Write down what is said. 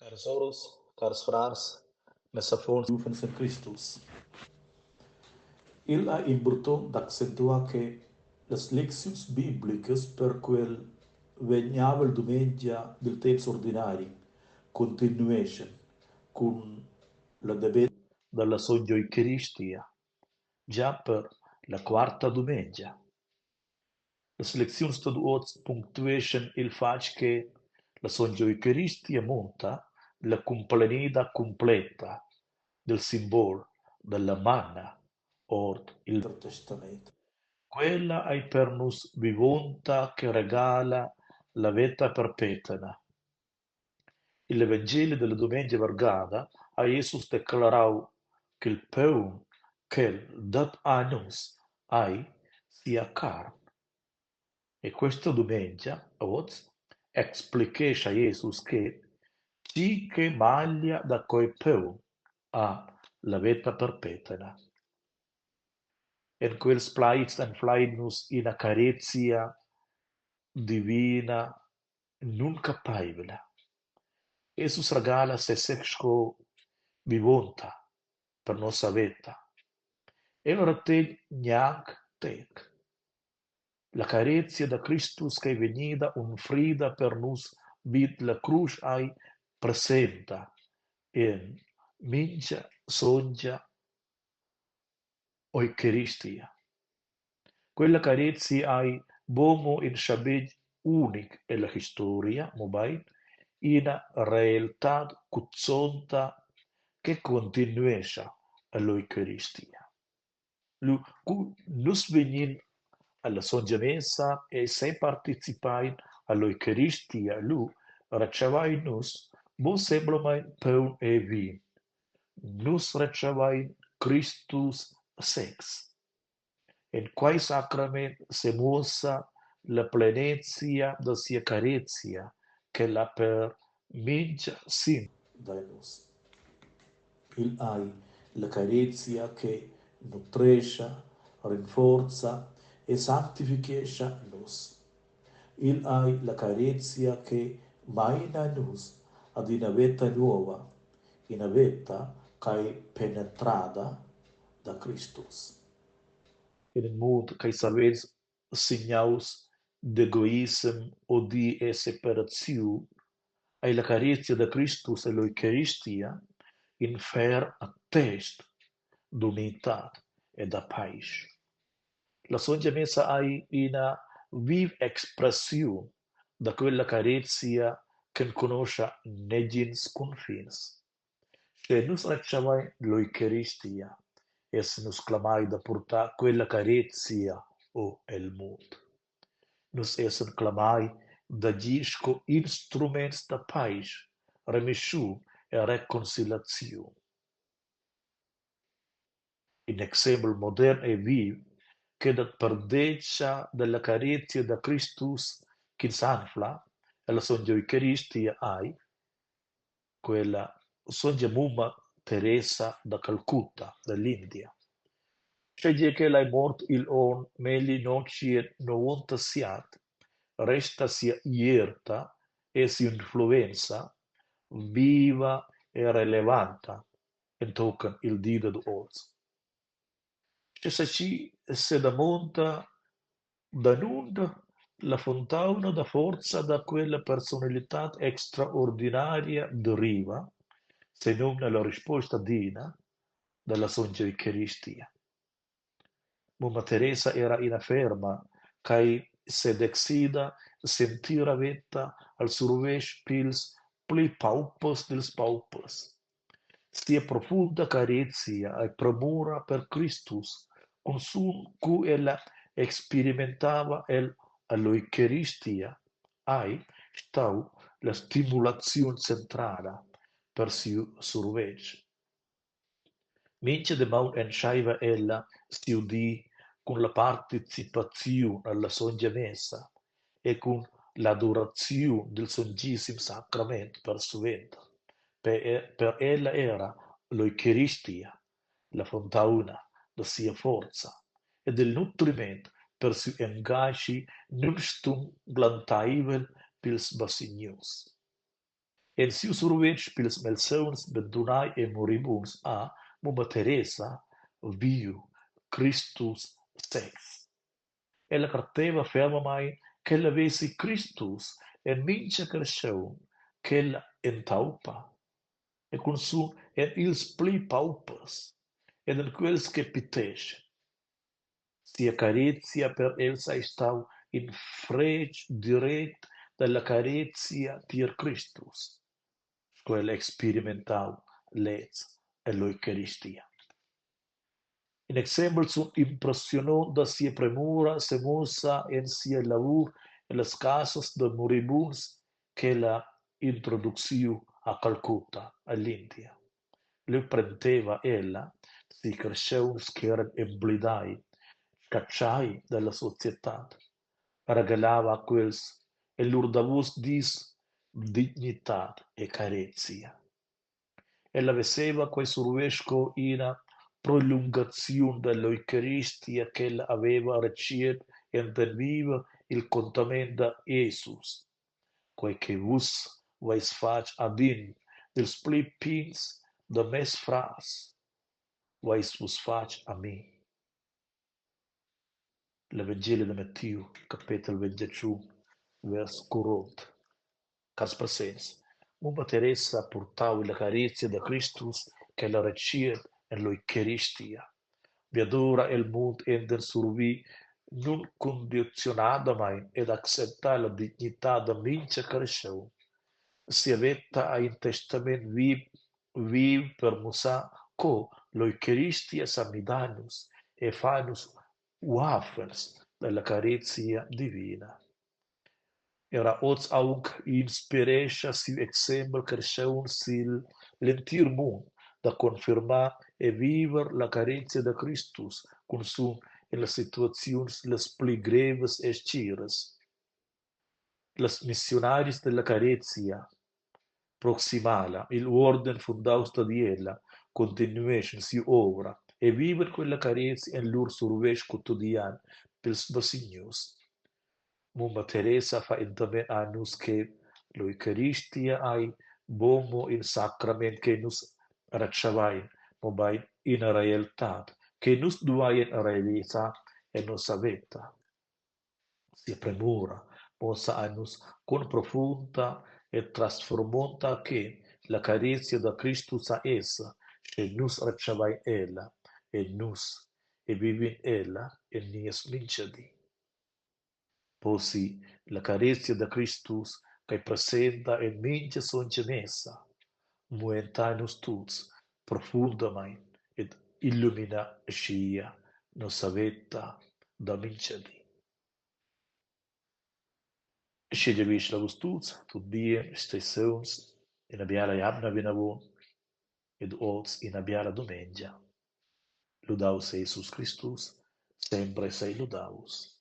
Caros Horus, caros frars, nessa fonte de Christus. Il ha important d'accentuar que les leccions bíblicas per quel veniava il diumenge del temps ordinari continuation con la debet della soglia Eucaristia, già per la quarta domenica. La selezione staduots punctuation il fac che la soglia Eucaristia monta la complenida completa del simbolo della manna or il Testamento. Quella ai per nus vivonta che regala la vita perpetua. Il Vangelo della domenica vergata a Jesus declarau che il pão che dat a nus ai sia carne. E questa domenica, oggi, expliquesce a Jesus che ci che maglia da coi pão ha la vita perpetua. En quels plaids en flaidnus in accarezia divina non capabile. Jesus regala se sexco vivonta per nostra vita. E ora te gnanc tec. La carezia da Christus che venida un frida per nus vid la cruz ai presenta in mincha songia Eucaristia. Quella carezia ai bomo in shabej unic e la storia mobile in realtà cuzzonta che continuesce all'Eucaristia. Nus venin alla songia messa e se partecipai all'Eucaristia, ricevai nus, bo semblomai pão e vin. Nus ricevai Christus sex. En quai sacrament se mossa la plenezia da sia carezia, che la per mincha sin da nus. Il hai la carezia che nutrescia, rinforza e santifica nus. Il hai la carezia che maina nus ad una vita nuova, una vita che è penetrata da Christus. In un mood che salvez signaus d'egoism o di e separazione, ai la carezia da Christus e l'Eucaristia, in fer attest d'unità e da pace. La songia messa hai una viva espressione da quella carezia che conosce negins confins. Se nus recevai l'Eucaristia, es nus clamai da portar quella carezia o el mondo. Nus esen clamai da gisco instruments da pace, remisciu e reconciliazione. In exempel modern e viv, che dat perdeccia della carezia da Christus che s'anfla, e la songia Eucaristia ai, quella songia mumma Teresa da Calcutta, dall'India. Sceglie che l'hai morto il on, megli non ci è novanta siat, resta sia ierta e si influenza, viva e relevanta, in token il dito d'oggi. C'è se da monta da nunda la fontana da forza da quella personalità straordinaria deriva, se non nella risposta dina, dalla songia Eucaristia. Mamma Teresa era inaferma, kai se dexida sentira vetta al survesh pils pli paupos dels paupos. Stia profunda carezia e premura per Christus, consum cu ella experimentava el all'Eucaristia, ai stau la stimulazione centrala per siu survesh. Mincha de maun entscheiva ella studi con la partecipazione alla songia messa e con l'adorazione del Santissimo Sacramento per suventa. Per ella era l'Eucaristia, la fontana da sia forza e del nutrimento per su engaggi non stum glantaivel pils bassignus. En sius survetsch pils melsauns bedunai e moribuns a muma Teresa viu Christus sex. Ella carteva ferma mai che l'avessi Christus en mince cresceun che la entaupa e consum en ils pli paupers ed en quels che pitesce. Sia carizia per Elsa stau in freg direct dalla carizia tier Christus, quel experimentau lez e l'Eucharistia. In exempel sunt impressiononta sia premura semosa en sia lavur en las casas de moribuns che la introduciu a Calcutta, all'India. Le prendeva ella, si cresceuns che eran emblidai, scacciai dalla società, regalava a quels e lur davus dis dignitat e carezia. Ella veseva quei survesco ina prolungazione dell'Eucaristia che ella aveva reciet entendiva il contamen da Jesus, quei che vus vais fac adin ils pli pins de mes fras, vais vos fac a mi. L'Evangelo de Mattiu, capitol 21, vers 40. Cas presens, Mumma Teresa purtau la carizia de Christus che la reciet en l'Eucaristia. Viadora el mund ender survi non condizionada mai ed accepta la dignità da mince cresceu. Si avetta a in testament viv per musa co l'Eucaristia samidanus e fanus wafers della carizia divina. Era oz aunc inspirescha si exempel cresceun sil lentir mund da confirmar e viver la carizia de Christus cum sunt in las situaziuns las pli greves e scires. Las missionaris de la carizia proximala, il orden fundaus da diella, continuation si obra e viver quella carizia en lur survesch quotidian pils basignus. Mumma Teresa fa intamen annus che l'Eucaristia ai bomo in sacrament che nus racciavain, mobai in realtat, che nus duaien realizar e nos aveta. Si premura, mossa annus con profunda e trasformonta che la carizia da Christus a essa, che nus racciavain ella, e nus, e vivin ella, e nies mincedi. Posi la carizia da Christus che presenta en mince songenessa, muentanus tuts profundamain et illumina scia nos avetta da mincedi. Scedia vis la tuts, tut die stesauns, in abiara iamna vinavon, ed oz in abiara domengia. Ludaus Jesus Christus, sempre sei ludaus.